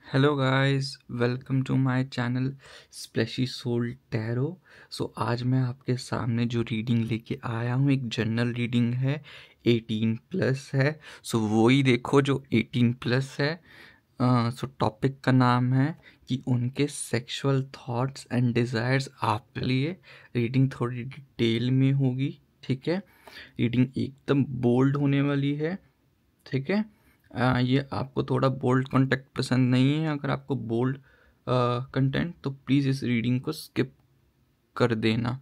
Hello guys, welcome to my channel splashy soul tarot. आज मैं आपके सामने जो रीडिंग लेके आया हूँ एक जनरल रीडिंग है, 18 प्लस है। वही देखो जो 18 प्लस है। टॉपिक का नाम है कि उनके सेक्सुअल थॉट्स एंड डिज़ायर्स आपके लिए। रीडिंग थोड़ी डिटेल में होगी, ठीक है। रीडिंग एकदम बोल्ड होने वाली है, ठीक है। ये आपको थोड़ा बोल्ड कंटेंट पसंद नहीं है, अगर आपको बोल्ड कंटेंट तो प्लीज़ इस रीडिंग को स्किप कर देना,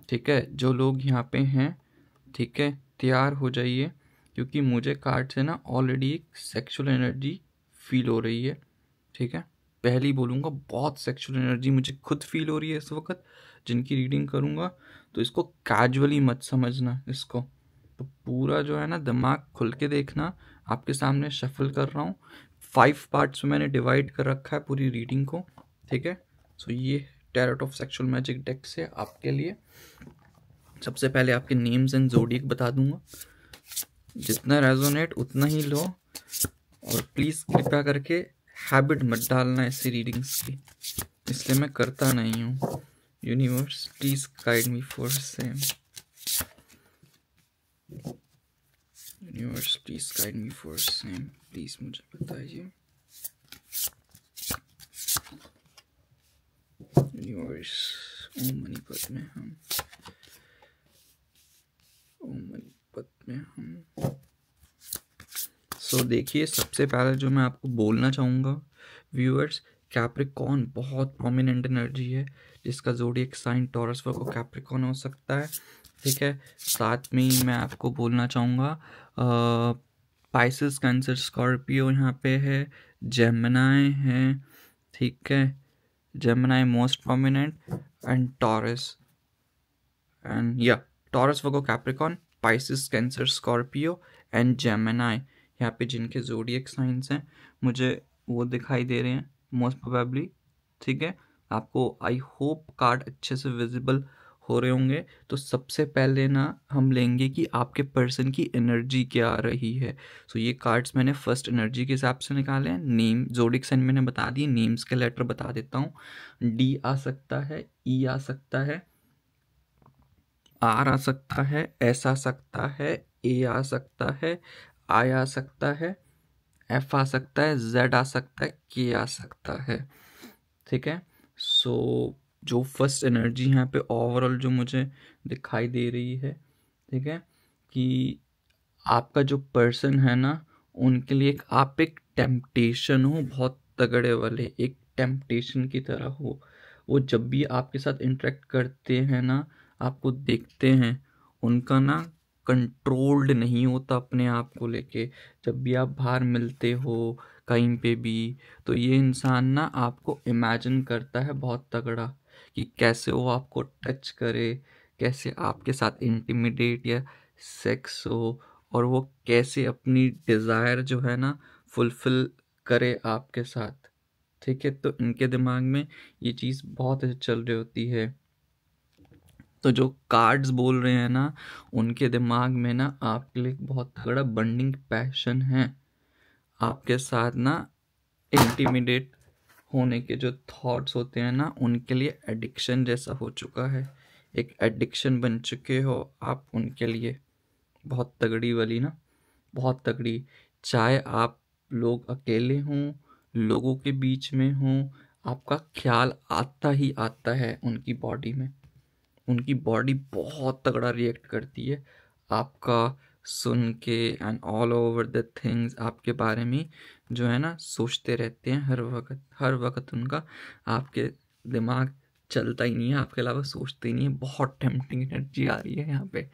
ठीक है। जो लोग यहाँ पे हैं, ठीक है, तैयार हो जाइए, क्योंकि मुझे कार्ड से ना ऑलरेडी एक सेक्सुअल एनर्जी फील हो रही है, ठीक है। पहले ही बोलूँगा, बहुत सेक्सुअल एनर्जी मुझे खुद फील हो रही है इस वक्त जिनकी रीडिंग करूँगा। तो इसको कैजुअली मत समझना, इसको तो पूरा जो है ना दिमाग खुल के देखना। आपके सामने शफल कर रहा हूँ, 5 पार्ट्स में मैंने डिवाइड कर रखा है पूरी रीडिंग को, ठीक है। ये tarot of sexual magic deck से आपके लिए सबसे पहले आपके नेम्स एंड ज़ोडिएक बता दूंगा, जितना रेजोनेट उतना ही लो, और प्लीज़ कृपया करके हैबिट मत डालना ऐसी रीडिंग्स की, इसलिए मैं करता नहीं हूँ। Universe please guide me for same. Universe please guide me for same, please मुझे बताइए। यूनिवर्स ओम मणिपत में हम, ओम मणिपत में हम। देखिए, सबसे पहले जो मैं आपको बोलना चाहूँगा व्यूअर्स, कैप्रिकॉर्न बहुत प्रोमिनेंट एनर्जी है, जिसका zodiac sign Taurus Virgo Capricorn हो सकता है, ठीक है। साथ में ही मैं आपको बोलना चाहूँगा पाइसेस, कैंसर, स्कॉर्पियो यहाँ पे है, जेमिनाई है, ठीक है। Gemini most prominent, and Taurus, and या Taurus Virgo Capricorn, Pisces, Cancer, Scorpio and Gemini यहाँ पे जिनके ज़ोडिएक साइंस हैं मुझे वो दिखाई दे रहे हैं मोस्ट प्रोबेबली, ठीक है। आपको आई होप कार्ड अच्छे से विजिबल हो रहे होंगे। तो सबसे पहले ना हम लेंगे कि आपके पर्सन की एनर्जी क्या आ रही है। ये कार्ड्स मैंने फर्स्ट एनर्जी के हिसाब से निकाले हैं। नेम ज़ोडिएक साइन मैंने बता दिए, नेम्स के लेटर बता देता हूँ। डी आ सकता है, ई आ सकता है, आर आ सकता है, एस आ सकता है, ए आ सकता है, आई आ सकता है, एफ आ सकता है, जेड आ सकता है, के आ सकता है, ठीक है। जो फर्स्ट एनर्जी यहाँ पे ओवरऑल जो मुझे दिखाई दे रही है, ठीक है, कि आपका जो पर्सन है ना, उनके लिए आप एक टेम्पटेशन हो, बहुत तगड़े वाले, एक टेम्पटेशन की तरह हो। वो जब भी आपके साथ इंटरेक्ट करते हैं ना, आपको देखते हैं, उनका ना कंट्रोल्ड नहीं होता अपने आप को लेके। जब भी आप बाहर मिलते हो कहीं पे भी, तो ये इंसान ना आपको इमेजिन करता है बहुत तगड़ा, कि कैसे वो आपको टच करे, कैसे आपके साथ इंटिमिडेट या सेक्स हो, और वो कैसे अपनी डिज़ायर जो है ना फुलफिल करे आपके साथ, ठीक है। तो इनके दिमाग में ये चीज़ बहुत अच्छी चल रही होती है। तो जो कार्ड्स बोल रहे हैं ना, उनके दिमाग में ना आपके लिए बहुत तगड़ा बंडिंग पैशन है, आपके साथ ना इंटिमिडेट होने के जो थॉट्स होते हैं ना, उनके लिए एडिक्शन जैसा हो चुका है, एक एडिक्शन बन चुके हो आप उनके लिए, बहुत तगड़ी वाली ना, बहुत तगड़ी। चाहे आप लोग अकेले हों, लोगों के बीच में हों, आपका ख्याल आता ही आता है उनकी बॉडी में। उनकी बॉडी बहुत तगड़ा रिएक्ट करती है आपका सुन के, and all over the things आपके बारे में जो है ना सोचते रहते हैं हर वक्त उनका आपके दिमाग चलता ही नहीं है, आपके अलावा सोचते ही नहीं है। बहुत टेम्पटिंग एनर्जी आ रही है यहाँ पे,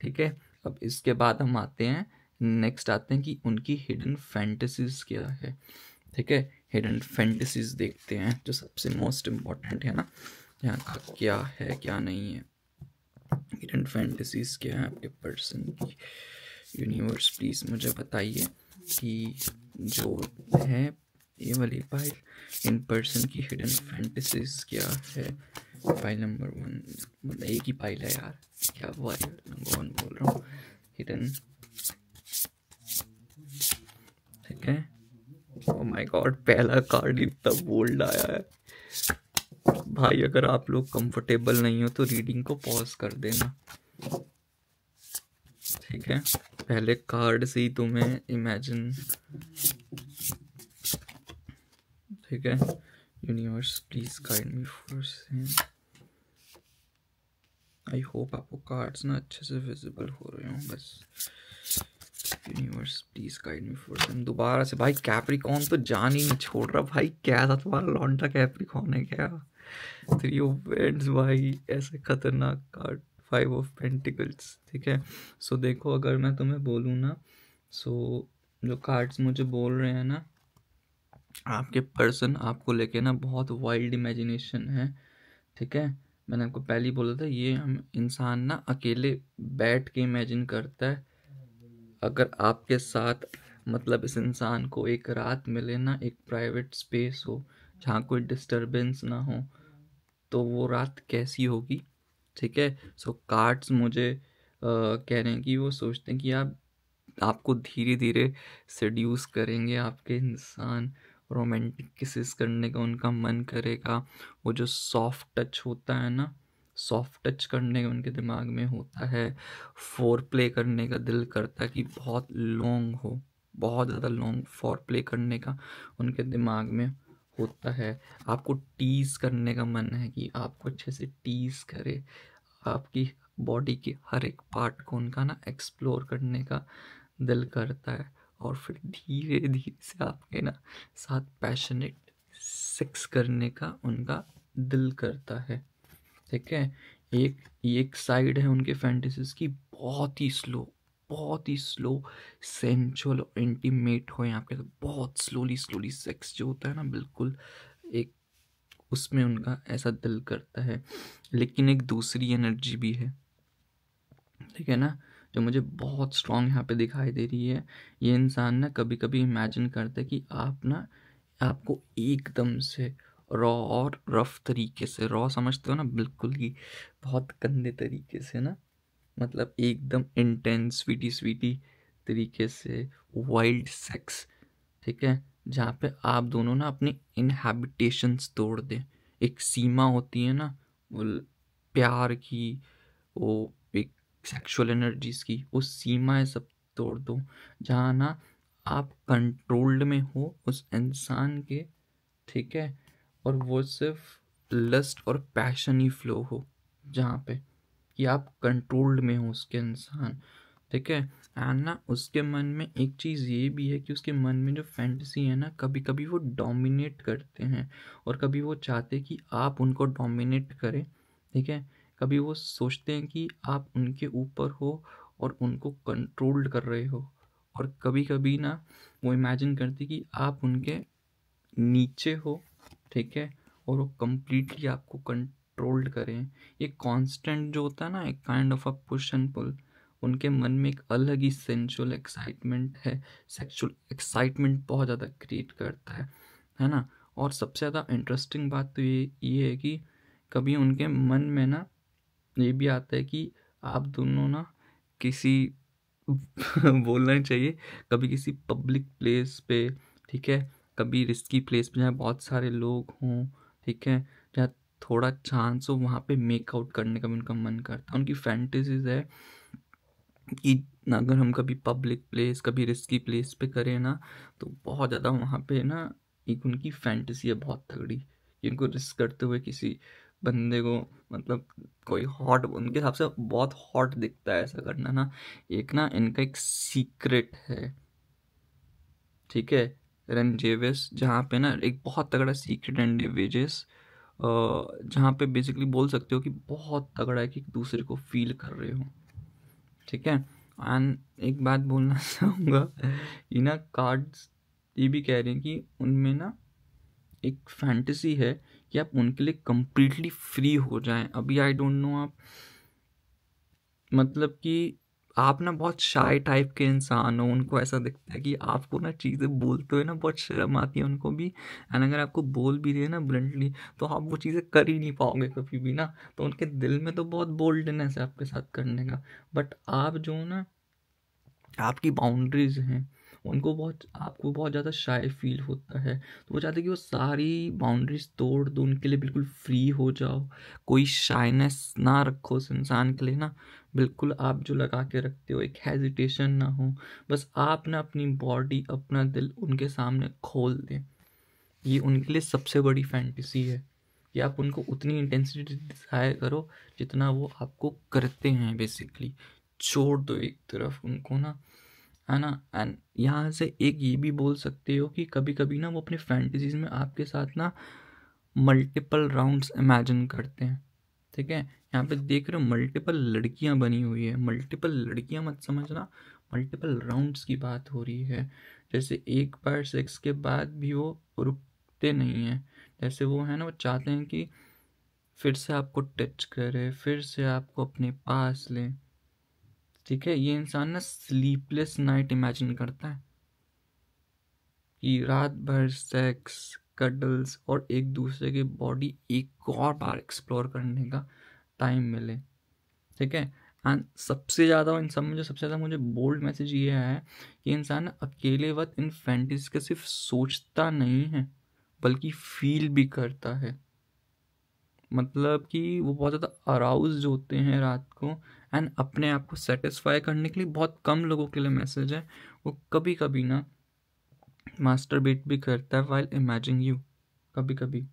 ठीक है। अब इसके बाद हम आते हैं, नेक्स्ट आते हैं कि उनकी हिडन फैंटेसीज क्या है, ठीक है। हिडन फैंटेसीज देखते हैं, जो सबसे मोस्ट इम्पॉर्टेंट है ना, यहाँ का क्या है क्या नहीं है। हिडन फैंटेसीज क्या है आपके पर्सन की। यूनिवर्स प्लीज़ मुझे बताइए कि जो है ये वाली फाइल, इन पर्सन की हिडन फैंटेसीज क्या है। फाइल नंबर 1, मतलब एक ही फाइल है यार, क्या हुआ है, कौन बोल रहा हूँ। हिडन, ठीक है, माय गॉड, पहला कार्ड इतना बोल्ड आया है भाई। अगर आप लोग कंफर्टेबल नहीं हो तो रीडिंग को पॉज कर देना, ठीक है। पहले कार्ड से ही तुम्हें इमेजिन, ठीक है। Universe please guide me for same. I hope आपको कार्ड्स ना अच्छे से विजिबल हो रहे हो बस। Universe please guide me for same. दोबारा से भाई, कैप्रिकॉर्न तो जान ही नहीं छोड़ रहा भाई। क्या था तुम्हारा लौंडा, कैप्रिकॉर्न है क्या? 3 ऑफ वेंड्स भाई, ऐसे खतरनाक कार्ड। 5 ऑफ पेंटिकल्स, ठीक है। सो देखो, अगर मैं तुम्हें बोलूँ ना, सो जो कार्ड्स मुझे बोल रहे हैं ना, आपके पर्सन आपको लेके ना बहुत वाइल्ड इमेजिनेशन है, ठीक है। मैंने आपको पहले ही बोला था, ये हम इंसान ना अकेले बैठ के इमेजिन करता है। अगर आपके साथ मतलब इस इंसान को एक रात मिले ना, एक प्राइवेट स्पेस हो जहाँ कोई डिस्टरबेंस ना हो, तो वो रात कैसी होगी, ठीक है। सो कार्ड्स मुझे कह रहे हैं कि वो सोचते हैं कि आपको धीरे धीरे सेड्यूस करेंगे आपके इंसान, रोमांटिक किसेस करने का उनका मन करेगा। वो जो सॉफ्ट टच होता है ना, सॉफ्ट टच करने का उनके दिमाग में होता है। फोर प्ले करने का दिल करता है कि बहुत लॉन्ग हो, बहुत ज़्यादा लॉन्ग फोर प्ले करने का उनके दिमाग में होता है। आपको टीज करने का मन है कि आपको अच्छे से टीज करे, आपकी बॉडी के हर एक पार्ट को उनका ना एक्सप्लोर करने का दिल करता है। और फिर धीरे धीरे से आपके ना साथ पैशनेट सेक्स करने का उनका दिल करता है, ठीक है। एक साइड है उनके फैंटेसीज की बहुत ही स्लो, बहुत ही स्लो सेंचुअल और इंटीमेट हो आपके साथ, बहुत स्लोली स्लोली सेक्स जो होता है ना, बिल्कुल एक उसमें उनका ऐसा दिल करता है। लेकिन एक दूसरी एनर्जी भी है, ठीक है ना, जो मुझे बहुत स्ट्रांग यहाँ पे दिखाई दे रही है। ये इंसान ना कभी कभी इमेजिन करता है कि आप ना, आपको एकदम से रॉ और रफ तरीके से, रॉ समझते हो ना, बिल्कुल ही बहुत गंदे तरीके से ना, मतलब एकदम इंटेंस स्वीटी स्वीटी तरीके से वाइल्ड सेक्स, ठीक है, जहाँ पे आप दोनों ना अपनी इनहैबिटेशंस तोड़ दें। एक सीमा होती है ना, वो प्यार की, वो एक सेक्सुअल एनर्जीज की, वो सीमाएं सब तोड़ दो, जहाँ ना आप कंट्रोल्ड में हो उस इंसान के, ठीक है। और वो सिर्फ लस्ट और पैशन ही फ्लो हो, जहाँ पे कि आप कंट्रोल्ड में हो उसके इंसान, ठीक है। एंड ना उसके मन में एक चीज़ ये भी है कि उसके मन में जो फैंटेसी है ना, कभी कभी वो डोमिनेट करते हैं और कभी वो चाहते कि आप उनको डोमिनेट करें, ठीक है। कभी वो सोचते हैं कि आप उनके ऊपर हो और उनको कंट्रोल्ड कर रहे हो, और कभी कभी ना वो इमेजिन करते कि आप उनके नीचे हो, ठीक है, और वो कंप्लीटली आपको कंट्रोल्ड करें। ये कांस्टेंट जो होता है ना, एक kind of a push and pull, उनके मन में एक अलग ही सेंसुअल एक्साइटमेंट है। सेक्सुअल एक्साइटमेंट बहुत ज़्यादा क्रिएट करता है ना। और सबसे ज़्यादा इंटरेस्टिंग बात तो ये है कि कभी उनके मन में ना ये भी आता है कि आप दोनों ना किसी बोलना ही चाहिए, कभी किसी पब्लिक प्लेस पे, ठीक है, कभी रिस्की प्लेस पे जहाँ बहुत सारे लोग हों, ठीक है, जहाँ थोड़ा चांस हो, वहाँ पे मेकआउट करने का भी उनका मन करता है। उनकी फैंटेसीज है कि अगर हम कभी पब्लिक प्लेस, कभी रिस्की प्लेस पे करें ना, तो बहुत ज़्यादा वहाँ पे ना एक उनकी फैंटेसी है बहुत तगड़ी कि उनको रिस्क करते हुए किसी बंदे को, मतलब कोई हॉट, उनके हिसाब से बहुत हॉट दिखता है ऐसा करना ना। एक ना इनका एक सीक्रेट है, ठीक है, रेंजेविस, जहाँ पे ना एक बहुत तगड़ा सीक्रेट रेंजेविस, जहाँ पे बेसिकली बोल सकते हो कि बहुत तगड़ा है कि एक दूसरे को फील कर रहे हो, ठीक है। एंड एक बात बोलना चाहूँगा, ये ना कार्ड्स ये भी कह रहे हैं कि उनमें ना एक फैंटेसी है कि आप उनके लिए कंप्लीटली फ्री हो जाएं। अभी आई डोंट नो आप, मतलब कि आप ना बहुत शाय टाइप के इंसान हो, उनको ऐसा दिखता है कि आपको ना चीज़ें बोलते हुए ना बहुत शर्म आती है उनको भी। एंड अगर आपको बोल भी रहे ना ब्लंटली, तो आप वो चीज़ें कर ही नहीं पाओगे कभी भी ना। तो उनके दिल में तो बहुत बोल्डनेस है आपके साथ करने का, बट आप जो ना, आपकी बाउंड्रीज हैं उनको आपको बहुत ज़्यादा शाय फील होता है, तो वो चाहते हैं कि वो सारी बाउंड्रीज तोड़ दो, उनके लिए बिल्कुल फ्री हो जाओ, कोई शाइनेस ना रखो उस इंसान के लिए ना, बिल्कुल आप जो लगा के रखते हो एक हेजिटेशन ना हो, बस आप ना अपनी बॉडी अपना दिल उनके सामने खोल दें। ये उनके लिए सबसे बड़ी फैंटेसी है कि आप उनको उतनी इंटेंसिटी दिखाया करो जितना वो आपको करते हैं। बेसिकली छोड़ दो एक तरफ उनको ना, है ना। एंड यहाँ से एक ये भी बोल सकते हो कि कभी कभी ना वो अपने फैंटेसीज में आपके साथ ना मल्टीपल राउंड्स इमेजिन करते हैं। ठीक है, यहाँ पे देख रहे हो मल्टीपल लड़कियां बनी हुई है, मल्टीपल लड़कियां मत समझना, मल्टीपल राउंड्स की बात हो रही है। जैसे एक बार सेक्स के बाद भी वो रुकते नहीं हैं, जैसे वो है ना, वो चाहते हैं कि फिर से आपको टच करे, फिर से आपको अपने पास ले। ठीक है, ये इंसान ना स्लीपलेस नाइट इमेजिन करता है कि रात भर सेक्स, कडल्स और एक दूसरे की बॉडी एक और बार एक्सप्लोर करने का टाइम मिले। ठीक है, एंड सबसे ज़्यादा इन सब में जो सबसे ज़्यादा मुझे बोल्ड मैसेज ये है कि इंसान अकेले वक्त इन फैंटेसीज का सिर्फ सोचता नहीं है बल्कि फील भी करता है। मतलब कि वो बहुत ज़्यादा अराउज्ड होते हैं रात को, एंड अपने आप को सेटिस्फाई करने के लिए बहुत कम लोगों के लिए मैसेज है, वो कभी कभी ना मास्टरबेट भी करता है वाइल इमेजिनिंग यू। कभी कभी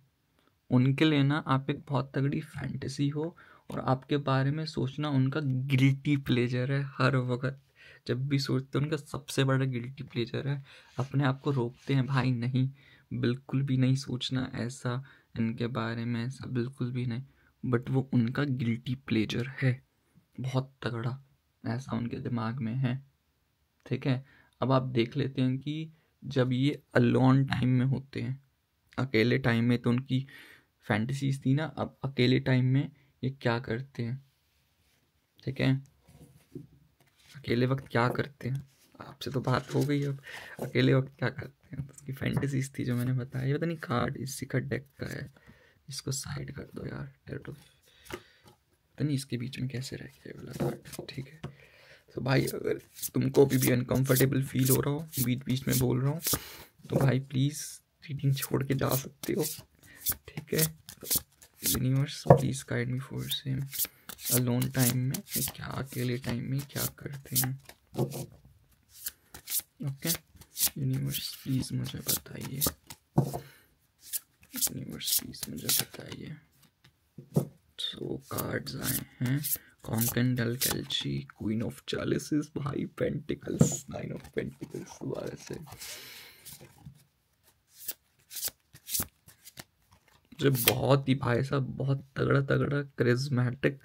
उनके लिए ना आप एक बहुत तगड़ी फैंटेसी हो और आपके बारे में सोचना उनका गिल्टी प्लेजर है। हर वक्त जब भी सोचते हैं उनका सबसे बड़ा गिल्टी प्लेजर है। अपने आप को रोकते हैं, भाई नहीं, बिल्कुल भी नहीं सोचना ऐसा इनके बारे में, ऐसा बिल्कुल भी नहीं, बट वो उनका गिल्टी प्लेजर है बहुत तगड़ा, ऐसा उनके दिमाग में है। ठीक है, अब आप देख लेते हैं कि जब ये अलोन टाइम में होते हैं, अकेले टाइम में, तो उनकी फैंटेसीज थी ना, अब अकेले टाइम में ये क्या करते हैं। ठीक है, अकेले वक्त क्या करते हैं, आपसे तो बात हो गई, अब अकेले वक्त क्या करते हैं, उसकी फैंटेसीज थी जो मैंने बताया। पता नहीं कार्ड इसी का डेक का है, इसको साइड कर दो यार, पता नहीं इसके बीच में कैसे रह गया वाला कार्ड। ठीक है, तो भाई अगर तुमको भी अनकंफर्टेबल फील हो रहा हो, बीच बीच में बोल रहा हूँ, तो भाई प्लीज़ रीडिंग छोड़ के जा सकते हो। ठीक है, universe please guide me for same alone time में क्या, अकेले टाइम में क्या करते हैं। ओके, यूनिवर्स प्लीज मुझे बताइए, यूनिवर्स प्लीज मुझे बताइए। सो कार्ड्स आए हैं, कॉन्कन डल कैल्ची, क्वीन ऑफ चैलिसेस, भाई पेंटिकल्स, नाइन ऑफ पेंटिकल्स दोबारा से। जो बहुत ही भाई साहब बहुत तगड़ा तगड़ा करिज्मेटिक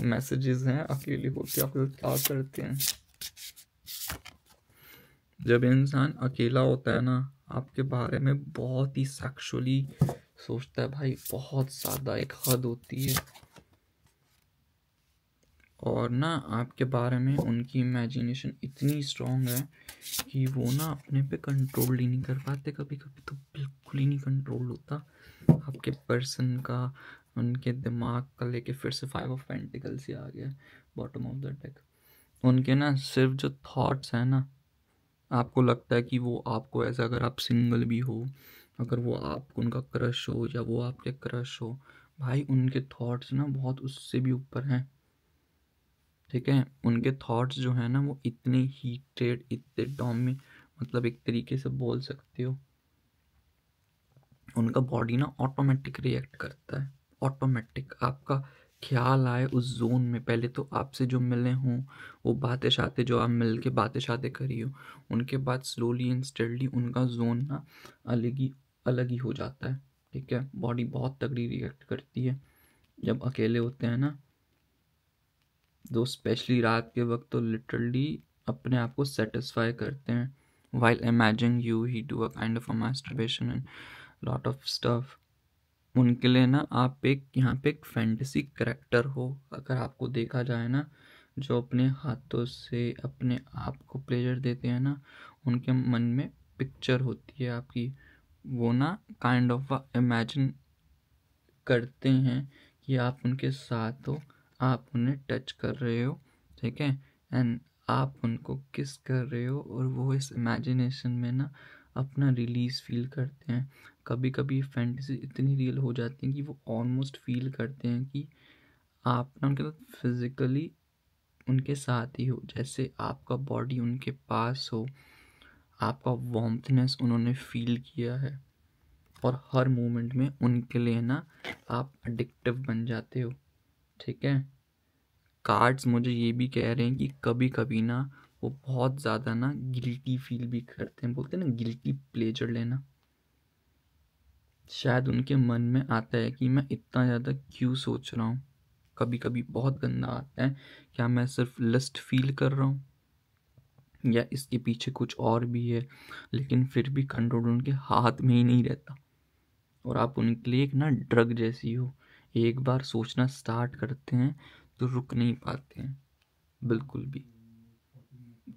मैसेजेस हैं। अकेले होके आप लोग क्या करते हैं? जब इंसान अकेला होता है ना, आपके बारे में बहुत ही सेक्सुअली सोचता है भाई, बहुत ज़्यादा, एक हद होती है। और ना आपके बारे में उनकी इमेजिनेशन इतनी स्ट्रांग है कि वो ना अपने पे कंट्रोल ही नहीं कर पाते, कभी कभी तो बिल्कुल ही नहीं कंट्रोल होता आपके पर्सन का, उनके दिमाग का लेके। फिर से 5 ऑफ पेंटिकल्स ही आ गया बॉटम ऑफ द डेक। उनके ना सिर्फ जो थॉट्स हैं ना, आपको लगता है कि वो आपको, ऐसा अगर आप सिंगल भी हो, अगर वो आपको उनका क्रश हो या वो आपके क्रश हो, भाई उनके थॉट्स ना बहुत उससे भी ऊपर हैं। ठीक है, उनके थॉट्स जो है ना वो इतने हीटेड, इतने डोमी, मतलब एक तरीके से बोल सकते हो उनका बॉडी ना ऑटोमेटिक रिएक्ट करता है। ऑटोमेटिक आपका ख्याल आए उस जोन में, पहले तो आपसे जो मिले हों, वो बातें शातें जो आप मिल के बातें शातें करी हो, उनके बाद स्लोली एंड स्टेडली उनका जोन ना अलग ही हो जाता है। ठीक है, बॉडी बहुत तगड़ी रिएक्ट करती है जब अकेले होते हैं ना, दो स्पेशली रात के वक्त तो लिटरली अपने आप को सेटिस्फाई करते हैं। While imagining you he do a kind of a masturbation and lot of stuff. उनके लिए ना आप एक यहाँ पे एक फैंटेसी करेक्टर हो, अगर आपको देखा जाए ना, जो अपने हाथों से अपने आप को प्लेजर देते हैं ना, उनके मन में पिक्चर होती है आपकी, वो ना काइंड ऑफ इमेजिन करते हैं कि आप उनके साथ हो, आप उन्हें टच कर रहे हो। ठीक है, एंड आप उनको किस कर रहे हो और वो इस इमेजिनेशन में ना अपना रिलीज फील करते हैं। कभी कभी फैंटेसी इतनी रियल हो जाती है कि वो ऑलमोस्ट फील करते हैं कि आप ना उनके साथ फिजिकली उनके साथ ही हो, जैसे आपका बॉडी उनके पास हो, आपका वार्मथनेस उन्होंने फील किया है और हर मोमेंट में उनके लिए ना आप एडिक्टिव बन जाते हो। ठीक है, कार्ड्स मुझे ये भी कह रहे हैं कि कभी कभी ना वो बहुत ज़्यादा ना गिल्टी फील भी करते हैं, बोलते हैं ना गिल्टी प्लेजर लेना। शायद उनके मन में आता है कि मैं इतना ज़्यादा क्यों सोच रहा हूँ। कभी कभी बहुत गंदा आता है, क्या मैं सिर्फ लस्ट फील कर रहा हूँ या इसके पीछे कुछ और भी है, लेकिन फिर भी कंट्रोल उनके हाथ में ही नहीं रहता और आप उनके लिए एक ना ड्रग जैसी हो। एक बार सोचना स्टार्ट करते हैं तो रुक नहीं पाते हैं बिल्कुल भी।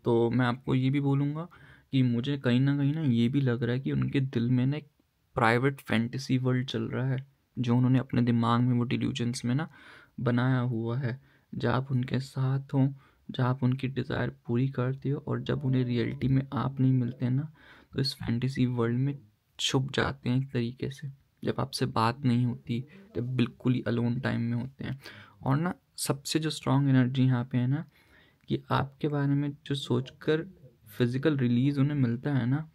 तो मैं आपको ये भी बोलूँगा कि मुझे कहीं ना ये भी लग रहा है कि उनके दिल में ना एक प्राइवेट फैंटेसी वर्ल्ड चल रहा है जो उन्होंने अपने दिमाग में वो डिल्यूजन्स में ना बनाया हुआ है, जहाँ आप उनके साथ हो, जहाँ आप उनकी डिज़ायर पूरी करते हो और जब उन्हें रियलिटी में आप नहीं मिलते हैं ना तो इस फैंटेसी वर्ल्ड में छुप जाते हैं एक तरीके से। जब आपसे बात नहीं होती, जब बिल्कुल ही अलोन टाइम में होते हैं। और ना सबसे जो स्ट्रॉन्ग एनर्जी यहाँ पे है ना कि आपके बारे में जो सोचकर फिजिकल रिलीज उन्हें मिलता है ना,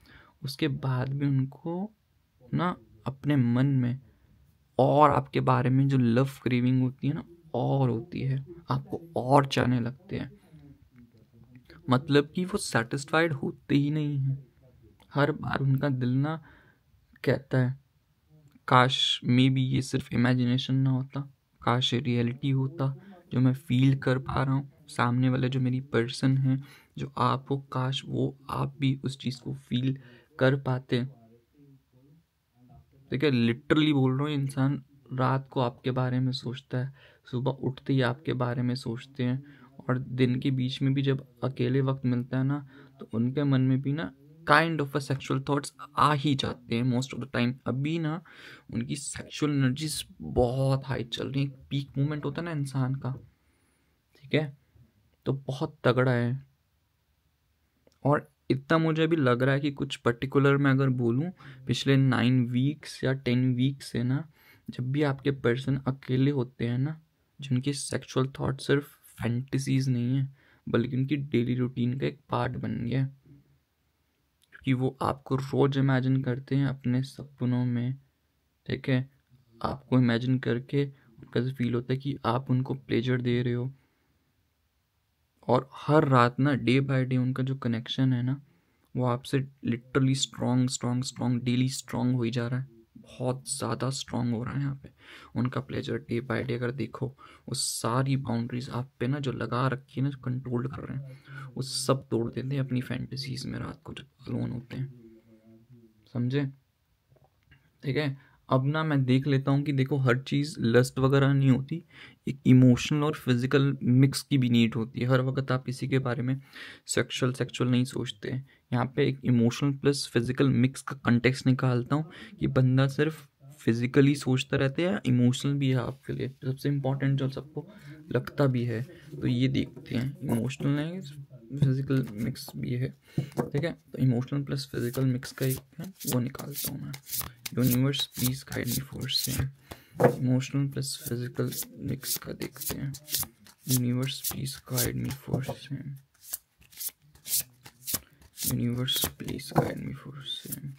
उसके बाद भी उनको ना अपने मन में और आपके बारे में जो लव क्रेविंग होती है ना और होती है, आपको और चाहने लगते हैं। मतलब कि वो सेटिस्फाइड होते ही नहीं हैं। हर बार उनका दिल ना कहता है काश मे बी ये सिर्फ इमेजिनेशन ना होता, काश ये रियलिटी होता जो मैं फील कर पा रहा हूँ। सामने वाले जो मेरी पर्सन है, जो आप हो, काश वो आप भी उस चीज़ को फील कर पाते। देखिए लिटरली बोल रहा हूँ, इंसान रात को आपके बारे में सोचता है, सुबह उठते ही आपके बारे में सोचते हैं और दिन के बीच में भी जब अकेले वक्त मिलता है ना तो उनके मन में भी ना kind of a sexual thoughts आ ही जाते हैं मोस्ट ऑफ द टाइम। अभी ना उनकी सेक्सुअल एनर्जीज बहुत हाई चल रही है, पीक मोमेंट होता है ना इंसान का, ठीक है, तो बहुत तगड़ा है। और इतना मुझे भी लग रहा है कि कुछ पर्टिकुलर मैं अगर बोलूँ, पिछले 9 वीक्स या 10 वीक्स से ना जब भी आपके पर्सन अकेले होते हैं ना, जिनकी सेक्सुअल थॉट सिर्फ फैंटेसीज नहीं है बल्कि उनकी डेली रूटीन का एक पार्ट बन गया है, क्योंकि वो आपको रोज इमेजिन करते हैं अपने सपनों में। ठीक है, आपको इमेजिन करके उनका फील होता है कि आप उनको प्लेजर दे रहे हो और हर रात ना डे बाय डे उनका जो कनेक्शन है ना वो आपसे literally strong strong strong daily strong हो ही जा रहा है, बहुत ज़्यादा स्ट्रॉन्ग हो रहा है यहाँ पे उनका प्लेजर डे बाय डे। अगर देखो वो सारी बाउंड्रीज आप पे ना जो लगा रखी है ना, जो कंट्रोल कर रहे हैं, वो सब तोड़ देते हैं अपनी फैंटेसीज में रात को जब अलोन होते हैं, समझे। ठीक है, अब ना मैं देख लेता हूँ कि देखो हर चीज़ लस्ट वगैरह नहीं होती, एक इमोशनल और फिजिकल मिक्स की भी नीड होती है। हर वक्त आप किसी के बारे में सेक्सुअल सेक्सुअल नहीं सोचते हैं। यहाँ पे एक इमोशनल प्लस फिजिकल मिक्स का कंटेक्स्ट निकालता हूँ कि बंदा सिर्फ फिजिकली सोचता रहता है या इमोशनल भी है आपके लिए, सबसे इम्पोर्टेंट जो सबको लगता भी है। तो ये देखते हैं, इमोशनल है फिजिकल मिक्स भी है। ठीक है, तो इमोशनल प्लस फिजिकल मिक्स का एक है वो निकालता हूँ मैं। Universe please guide me for same. Emotional plus physical mix का देखते हैं। Universe please guide me for same. Universe please guide me for same.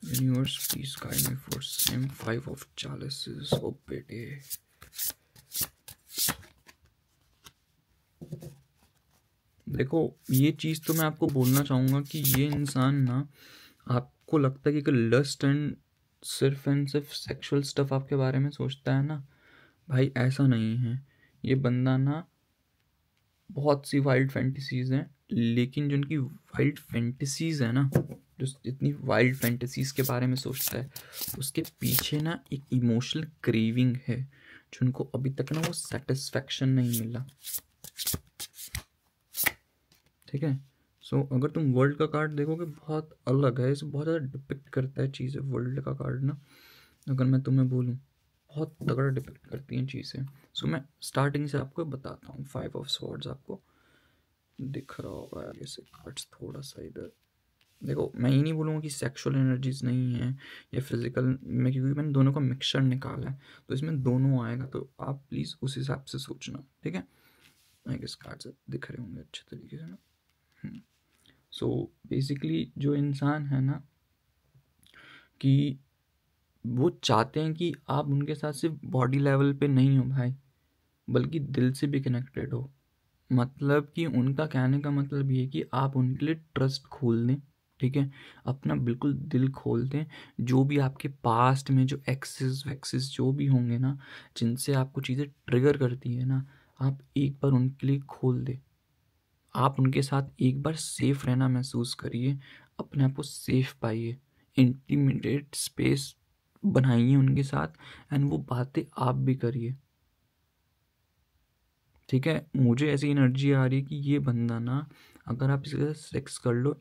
Universe please guide me for same. 5 of chalices। ओ बेटे, देखो ये चीज़ तो मैं आपको बोलना चाहूँगा कि ये इंसान ना, आपको लगता है कि लस्ट एंड सिर्फ सेक्सुअल स्टफ आपके बारे में सोचता है ना, भाई ऐसा नहीं है। ये बंदा ना बहुत सी वाइल्ड फैंटेसीज हैं, लेकिन जो उनकी वाइल्ड फैंटेसीज है ना, जो इतनी वाइल्ड फैंटेसीज के बारे में सोचता है, उसके पीछे ना एक इमोशनल क्रेविंग है जो उनको अभी तक ना वो सेटिस्फैक्शन नहीं मिला। ठीक है, सो अगर तुम वर्ल्ड का कार्ड देखोगे बहुत अलग है, इसे बहुत ज़्यादा डिपिक्ट करता है चीज़ें वर्ल्ड का कार्ड ना। अगर मैं तुम्हें बोलूँ बहुत तगड़ा डिपेक्ट करती हैं चीज़ें। सो मैं स्टार्टिंग से आपको बताता हूँ। 5 ऑफ स्वॉर्ड्स आपको दिख रहा होगा आगे से कार्ड्स थोड़ा सा इधर। देखो मैं ये नहीं बोलूँगा कि सेक्सुअल एनर्जीज नहीं है या फिजिकल में, क्योंकि मैंने दोनों का मिक्सचर निकाला है तो इसमें दोनों आएगा, तो आप प्लीज़ उस हिसाब से सोचना, ठीक है। आई गेस कार्ड्स दिख रहे होंगे अच्छे तरीके से ना। सो बेसिकली जो इंसान है ना कि वो चाहते हैं कि आप उनके साथ सिर्फ बॉडी लेवल पे नहीं हो भाई, बल्कि दिल से भी कनेक्टेड हो। मतलब कि उनका कहने का मतलब ये है कि आप उनके लिए ट्रस्ट खोल दें, ठीक है, अपना बिल्कुल दिल खोल दें। जो भी आपके पास्ट में जो एक्सेस वैक्सेस जो भी होंगे ना, जिनसे आपको चीज़ें ट्रिगर करती है ना, आप एक बार उनके लिए खोल दें। आप उनके साथ एक बार सेफ रहना महसूस करिए, अपने आप को सेफ पाइए, इंटीमेट स्पेस बनाइए उनके साथ, एंड वो बातें आप भी करिए, ठीक है। मुझे ऐसी एनर्जी आ रही है कि ये बंदा ना, अगर आप इसके साथ सेक्स कर लो,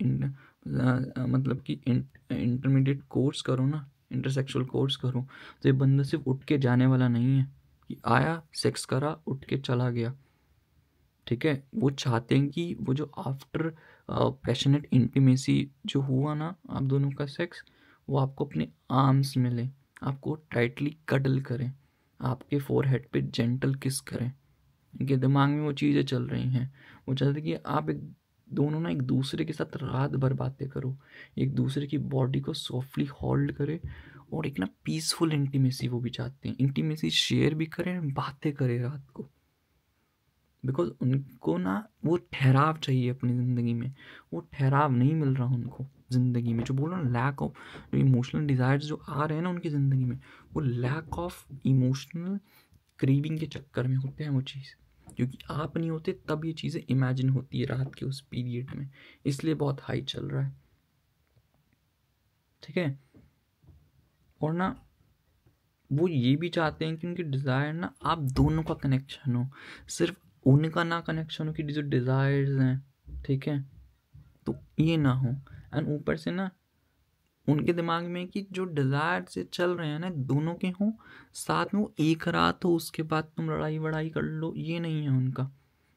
मतलब कि इंटरमीडिएट कोर्स करो ना, इंटरसेक्सुअल कोर्स करो, तो ये बंदा सिर्फ उठ के जाने वाला नहीं है कि आया सेक्स करा उठ के चला गया, ठीक है। वो चाहते हैं कि वो जो आफ्टर पैशनेट इंटीमेसी जो हुआ ना आप दोनों का सेक्स, वो आपको अपने आर्म्स में ले, आपको टाइटली कडल करें, आपके फोरहेड पे जेंटल किस करें। उनके दिमाग में वो चीज़ें चल रही हैं। वो चाहते कि आप एक दोनों ना एक दूसरे के साथ रात भर बातें करो, एक दूसरे की बॉडी को सॉफ्टली होल्ड करे, और एक ना पीसफुल इंटीमेसी वो भी चाहते हैं। इंटीमेसी शेयर भी करें, बातें करें रात को, बिकॉज उनको ना वो ठहराव चाहिए अपनी ज़िंदगी में। वो ठहराव नहीं मिल रहा उनको ज़िंदगी में, जो बोल रहा हूँ लैक ऑफ जो इमोशनल डिज़ायर्स जो आ रहे हैं ना उनकी ज़िंदगी में, वो लैक ऑफ इमोशनल क्रीविंग के चक्कर में होते हैं वो चीज़। क्योंकि आप नहीं होते तब ये चीज़ें इमेजिन होती है रात के उस पीरियड में, इसलिए बहुत हाई चल रहा है, ठीक है। और ना वो ये भी चाहते हैं कि उनकी डिज़ायर ना आप दोनों का कनेक्शन हो, सिर्फ उनका ना कनेक्शन हो कि जो डिज़ायर्स हैं, ठीक है, तो ये ना हो। एंड ऊपर से ना उनके दिमाग में कि जो डिज़ायर से चल रहे हैं ना दोनों के हों, साथ में वो एक रात हो उसके बाद तुम लड़ाई वड़ाई कर लो, ये नहीं है उनका।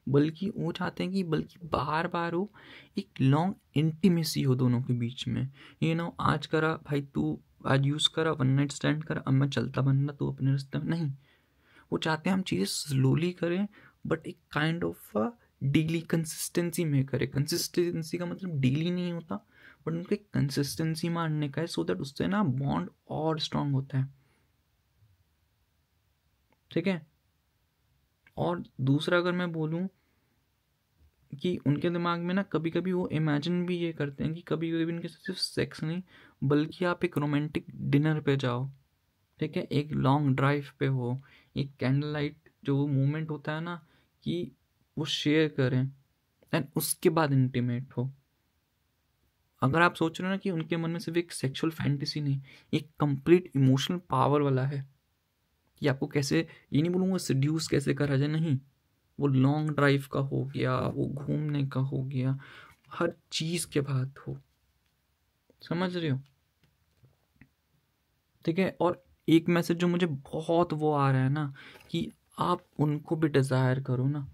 बल्कि वो चाहते हैं कि बल्कि बार बार हो, एक लॉन्ग इंटीमेसी हो दोनों के बीच में। ये ना हो आज करा भाई तू, आज यूज़ करा, वन नाइट स्टैंड करा, अब मैं चलता बनना तू अपने रास्ते में, नहीं। वो चाहते हैं हम चीज़ें स्लोली करें, बट एक काइंड ऑफ डेली कंसिस्टेंसी में करें। कंसिस्टेंसी का मतलब डेली नहीं होता, बट उनको एक कंसिस्टेंसी मानने का है, सो दैट उससे ना बॉन्ड और स्ट्रांग होता है, ठीक है। और दूसरा अगर मैं बोलूँ कि उनके दिमाग में ना कभी कभी वो इमेजिन भी ये करते हैं कि कभी कभी उनके साथ सिर्फ सेक्स नहीं, बल्कि आप एक रोमांटिक डिनर पे जाओ, ठीक है, एक लॉन्ग ड्राइव पे हो, एक कैंडल लाइट जो वो मोमेंट होता है ना, कि वो शेयर करें, एंड उसके बाद इंटीमेट हो। अगर आप सोच रहे हो ना कि उनके मन में सिर्फ एक सेक्सुअल फैंटेसी नहीं, एक कंप्लीट इमोशनल पावर वाला है कि आपको कैसे, ये नहीं बोलूँगा सिड्यूस कैसे करा जाए, नहीं, वो लॉन्ग ड्राइव का हो गया, वो घूमने का हो गया, हर चीज़ के बाद हो, समझ रहे हो, ठीक है। और एक मैसेज जो मुझे बहुत वो आ रहा है ना, कि आप उनको भी डिज़ायर करो ना,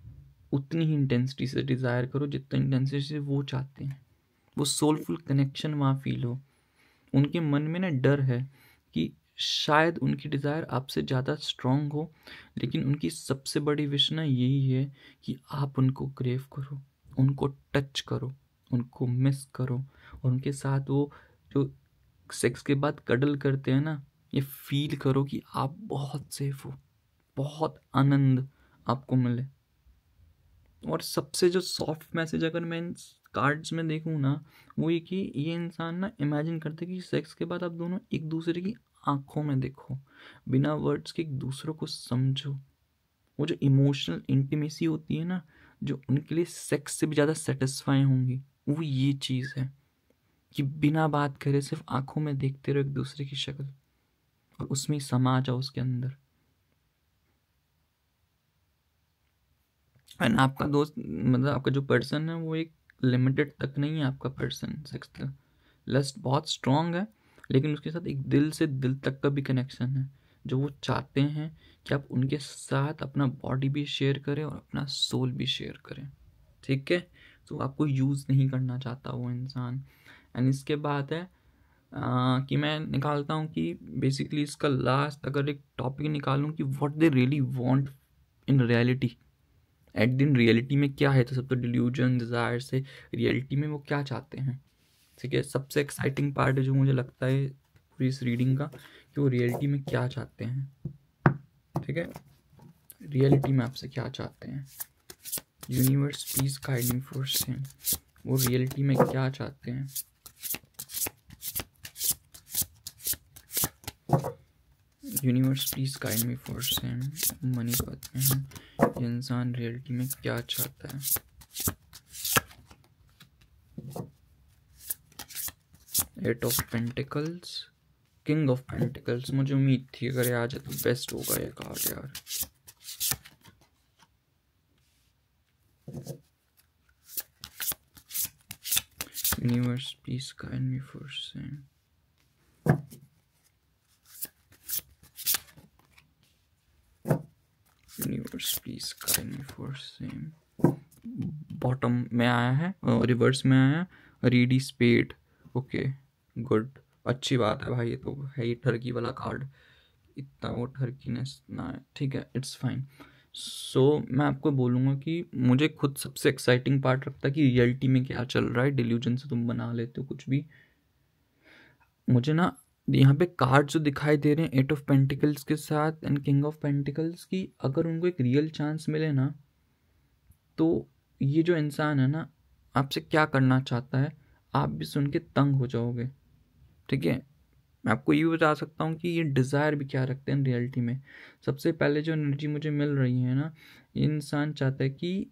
उतनी ही इंटेंसिटी से डिज़ायर करो जितना इंटेंसिटी से वो चाहते हैं। वो सोलफुल कनेक्शन वहाँ फील हो। उनके मन में ना डर है कि शायद उनकी डिज़ायर आपसे ज़्यादा स्ट्रांग हो, लेकिन उनकी सबसे बड़ी विश ना यही है कि आप उनको क्रेव करो, उनको टच करो, उनको मिस करो, और उनके साथ वो जो सेक्स के बाद कडल करते हैं ना, ये फील करो कि आप बहुत सेफ हो, बहुत आनंद आपको मिले। और सबसे जो सॉफ्ट मैसेज अगर मैं इन कार्ड्स में देखूँ ना, वो ये कि ये इंसान ना इमेजिन करते कि सेक्स के बाद आप दोनों एक दूसरे की आंखों में देखो, बिना वर्ड्स के एक दूसरे को समझो। वो जो इमोशनल इंटीमेसी होती है ना, जो उनके लिए सेक्स से भी ज़्यादा सेटिस्फाई होंगी, वो ये चीज़ है कि बिना बात करे सिर्फ आंखों में देखते रहो एक दूसरे की शक्ल, और उसमें ही समा जाओ उसके अंदर। एंड आपका दोस्त मतलब आपका जो पर्सन है वो एक लिमिटेड तक नहीं है, आपका पर्सन सेक्स लस्ट बहुत स्ट्रांग है, लेकिन उसके साथ एक दिल से दिल तक का भी कनेक्शन है, जो वो चाहते हैं कि आप उनके साथ अपना बॉडी भी शेयर करें और अपना सोल भी शेयर करें, ठीक है। तो आपको यूज़ नहीं करना चाहता वो इंसान। एंड इसके बाद है कि मैं निकालता हूँ कि बेसिकली इसका लास्ट अगर एक टॉपिक निकालूँ कि what they really want in reality, at the reality में क्या है। तो सब तो डिल्यूजन डिज़ायर से रियलिटी में वो क्या चाहते हैं, ठीक है। सबसे एक्साइटिंग पार्ट है जो मुझे लगता है पूरी इस रीडिंग का, कि वो रियलिटी में क्या चाहते हैं, ठीक है। रियलिटी में आपसे क्या चाहते हैं। Universe please guide me for same, वो रियलिटी में क्या चाहते हैं। Universe please guide me for same, money पद में है, ये इंसान रियलिटी में क्या चाहता है। Eight of pentacles, king of pentacles, मुझे उम्मीद थी अगर ये आ जाए तो बेस्ट होगा ये कार्ड यार। Universe please guide me for same. Universe please guide me for same. Bottom में आया है, रिवर्स में आया रीडी स्पेड, ओके गुड, अच्छी बात है भाई। ये तो है ही ठरकी वाला कार्ड, इतना वो ठरकीनेस ना है, ठीक है, इट्स फाइन। सो मैं आपको बोलूँगा कि मुझे खुद सबसे एक्साइटिंग पार्ट लगता है कि रियलिटी में क्या चल रहा है। डिल्यूजन से तुम बना लेते हो कुछ भी। मुझे ना यहाँ पे कार्ड जो दिखाई दे रहे हैं एट ऑफ पेंटिकल्स के साथ एंड किंग ऑफ पेंटिकल्स की, अगर उनको एक रियल चांस मिले ना, तो ये जो इंसान है ना आपसे क्या करना चाहता है, आप भी सुन के तंग हो जाओगे, ठीक है। मैं आपको ये बता सकता हूँ कि ये डिज़ायर भी क्या रखते हैं रियलिटी में। सबसे पहले जो एनर्जी मुझे मिल रही है ना, ये इंसान चाहता है कि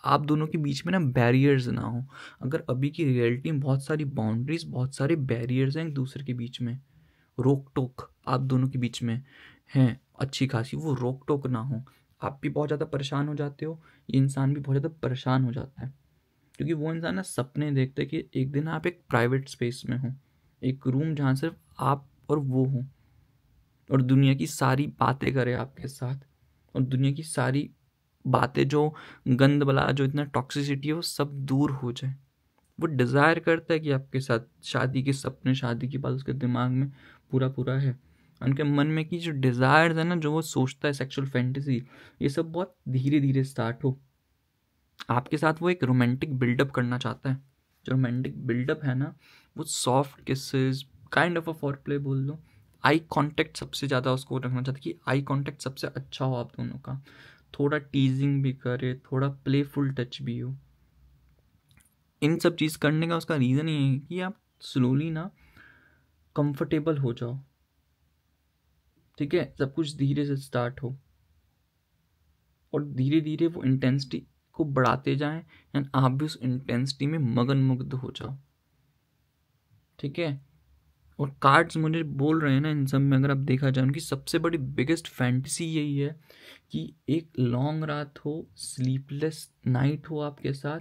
आप दोनों के बीच में ना बैरियर्स ना हो। अगर अभी की रियलिटी में बहुत सारी बाउंड्रीज, बहुत सारे बैरियर्स हैं एक दूसरे के बीच में, रोक टोक आप दोनों के बीच में हैं अच्छी खासी, वो रोक टोक ना हो। आप भी बहुत ज़्यादा परेशान हो जाते हो, ये इंसान भी बहुत ज़्यादा परेशान हो जाता है, क्योंकि वो इंसान ना सपने देखते हैं कि एक दिन आप एक प्राइवेट स्पेस में हो, एक रूम जहाँ सिर्फ आप और वो हो, और दुनिया की सारी बातें करे आपके साथ, और दुनिया की सारी बातें जो गंद वाला जो इतना टॉक्सिसिटी है वो सब दूर हो जाए। वो डिज़ायर करता है कि आपके साथ शादी के सपने, शादी की बात उसके दिमाग में पूरा पूरा है। उनके मन में की जो डिज़ायर्स है ना, जो वो सोचता है सेक्सुअल फैंटेसी, ये सब बहुत धीरे धीरे स्टार्ट हो। आपके साथ वो एक रोमांटिक बिल्डअप करना चाहता है। जो रोमांटिक बिल्डअप है ना, वो soft kisses, kind of a for play बोल लो। आई कांटेक्ट सबसे ज़्यादा उसको रखना चाहता है कि आई कांटेक्ट सबसे अच्छा हो आप दोनों का, थोड़ा टीजिंग भी करे, थोड़ा प्लेफुल टच भी हो। इन सब चीज़ करने का उसका रीज़न ये है कि आप स्लोली ना कंफर्टेबल हो जाओ, ठीक है। सब कुछ धीरे से स्टार्ट हो और धीरे धीरे वो इंटेंसिटी को बढ़ाते जाएं एंड आप भी उस इंटेंसिटी में मगन मुग्ध हो जाओ, ठीक है। और कार्ड्स मुझे बोल रहे हैं ना, इन सब में अगर आप देखा जाए उनकी सबसे बड़ी बिगेस्ट फैंटेसी यही है कि एक लॉन्ग रात हो, स्लीपलेस नाइट हो आपके साथ,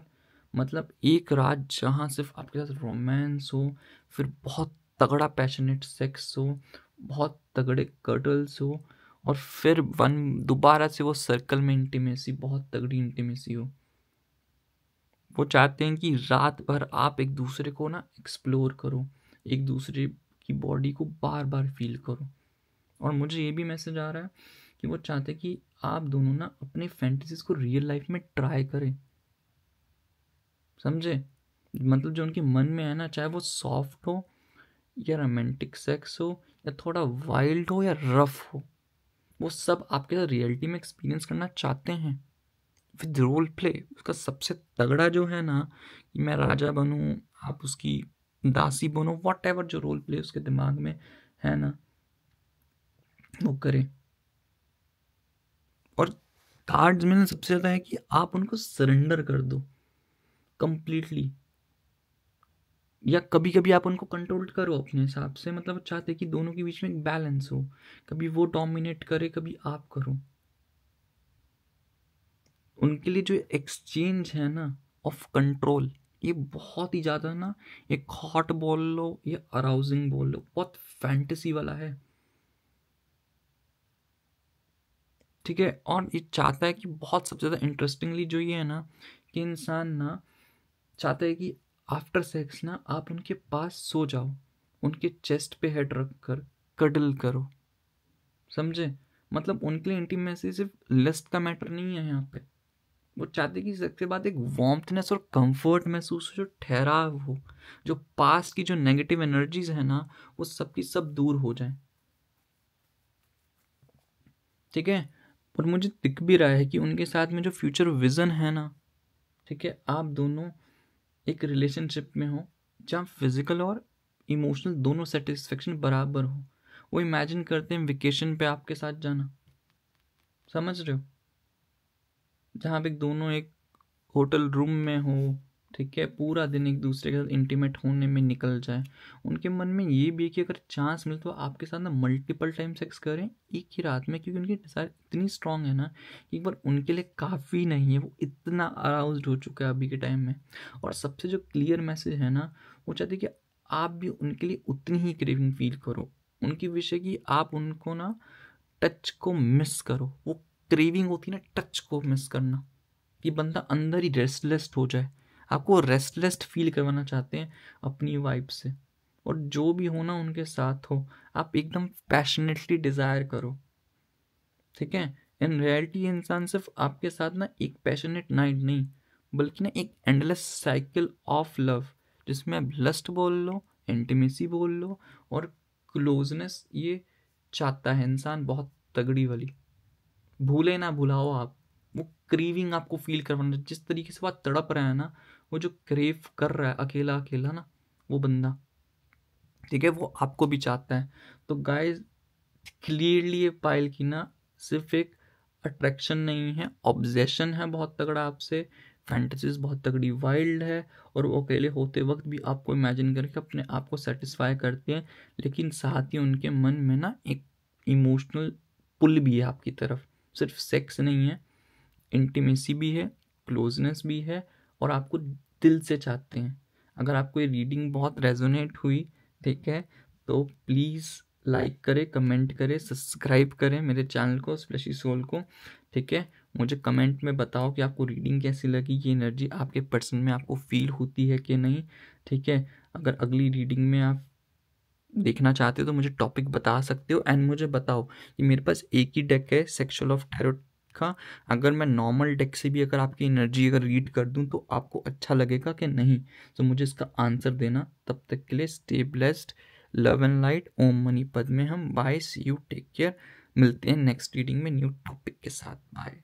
मतलब एक रात जहाँ सिर्फ आपके साथ रोमांस हो, फिर बहुत तगड़ा पैशनेट सेक्स हो, बहुत तगड़े कर्टल्स हो, और फिर दोबारा से वो सर्कल में इंटीमेसी, बहुत तगड़ी इंटीमेसी हो। वो चाहते हैं कि रात भर आप एक दूसरे को ना एक्सप्लोर करो, एक दूसरे की बॉडी को बार बार फील करो। और मुझे ये भी मैसेज आ रहा है कि वो चाहते हैं कि आप दोनों ना अपने फैंटेसीज को रियल लाइफ में ट्राई करें, समझे। मतलब जो उनके मन में है ना, चाहे वो सॉफ्ट हो या रोमांटिक सेक्स हो या थोड़ा वाइल्ड हो या रफ हो, वो सब आपके साथ रियलिटी में एक्सपीरियंस करना चाहते हैं विद रोल प्ले। उसका सबसे तगड़ा जो है ना, कि मैं राजा बनूं, आप उसकी दासी बनो, वॉट एवर जो रोल प्ले उसके दिमाग में है ना, वो करे। और कार्ड्स में सबसे ज़्यादा है कि आप उनको सरेंडर कर दो कंप्लीटली, या कभी कभी आप उनको कंट्रोल करो अपने हिसाब से। मतलब चाहते कि दोनों के बीच में एक बैलेंस हो, कभी वो डोमिनेट करे, कभी आप करो। उनके लिए जो एक्सचेंज है ना ऑफ कंट्रोल, ये बहुत ही ज़्यादा ना, एक हॉट बोल लो या अराउजिंग बोल लो, बहुत फैंटेसी वाला है। ठीक है। और ये चाहता है कि बहुत सबसे ज़्यादा इंटरेस्टिंगली जो ये है ना कि इंसान ना चाहता है कि आफ्टर सेक्स ना आप उनके पास सो जाओ, उनके चेस्ट पे हेड रख कर कडल करो, समझे। मतलब उनके लिए इंटीमेसी सिर्फ लस्ट का मैटर नहीं है यहाँ पे। वो चाहते कि सेक्स के बाद एक वार्मथनेस और कंफर्ट महसूस हो, जो ठहराव हो, जो पास्ट की जो नेगेटिव एनर्जीज है ना वो सब की सब दूर हो जाए, ठीक है। और मुझे दिख भी रहा है कि उनके साथ में जो फ्यूचर विजन है ना, ठीक है, आप दोनों एक रिलेशनशिप में हो जहाँ फिजिकल और इमोशनल दोनों सेटिस्फेक्शन बराबर हो। वो इमेजिन करते हैं वेकेशन पे आपके साथ जाना, समझ रहे हो, जहाँ पे दोनों एक होटल रूम में हो, ठीक है, पूरा दिन एक दूसरे के साथ इंटीमेट होने में निकल जाए। उनके मन में ये भी है कि अगर चांस मिले तो आपके साथ ना मल्टीपल टाइम सेक्स करें एक ही रात में, क्योंकि उनकी डिजायर इतनी स्ट्रांग है ना कि एक बार उनके लिए काफ़ी नहीं है, वो इतना अराउज्ड हो चुका है अभी के टाइम में। और सबसे जो क्लियर मैसेज है ना, वो चाहते कि आप भी उनके लिए उतनी ही क्रेविंग फील करो। उनकी विश है कि आप उनको ना टच को मिस करो। वो क्रेविंग होती है ना टच को मिस करना, कि बंदा अंदर ही रेस्टलेस हो जाए। आपको रेस्टलेस फील करवाना चाहते हैं अपनी वाइफ से, और जो भी हो ना उनके साथ हो, आप एकदम पैशनेटली डिजायर करो, ठीक है। इन रियलिटी इंसान सिर्फ आपके साथ ना एक पैशनेट नाइट नहीं, बल्कि ना एक एंडलेस साइकिल ऑफ लव, जिसमें आप लस्ट बोल लो, इंटीमेसी बोल लो, और क्लोजनेस, ये चाहता है इंसान बहुत तगड़ी वाली। भूले ना भुलाओ आप, वो क्रीविंग आपको फील करवाना, जिस तरीके से वो तड़प रहा है ना, वो जो क्रेव कर रहा है अकेला अकेला ना वो बंदा, ठीक है, वो आपको भी चाहता है। तो गाइस क्लियरली ये पायल की ना सिर्फ एक अट्रैक्शन नहीं है, ऑब्जेशन है बहुत तगड़ा आपसे, फैंटेसीज बहुत तगड़ी वाइल्ड है, और वो अकेले होते वक्त भी आपको इमेजिन करके अपने आप को सेटिस्फाई करते हैं। लेकिन साथ ही उनके मन में ना एक इमोशनल पुल भी है आपकी तरफ, सिर्फ सेक्स नहीं है, इंटीमेसी भी है, क्लोजनेस भी है, और आपको दिल से चाहते हैं। अगर आपको ये रीडिंग बहुत रेजोनेट हुई, ठीक है, तो प्लीज़ लाइक करें, कमेंट करें, सब्सक्राइब करें मेरे चैनल को, स्प्लैशी सोल को, ठीक है। मुझे कमेंट में बताओ कि आपको रीडिंग कैसी लगी, ये एनर्जी आपके पर्सन में आपको फील होती है कि नहीं, ठीक है। अगर अगली रीडिंग में आप देखना चाहते हो तो मुझे टॉपिक बता सकते हो, एंड मुझे बताओ कि मेरे पास एक ही डेक है सेक्सुअल ऑफ टैरो का, अगर मैं नॉर्मल डेक से भी अगर आपकी एनर्जी अगर रीड कर दूं तो आपको अच्छा लगेगा कि नहीं। तो मुझे इसका आंसर देना। तब तक के लिए stay blessed, love and light, ओम मनी पद में हम, bye, see you, take care. मिलते हैं नेक्स्ट रीडिंग में न्यू टॉपिक के साथ। बाय।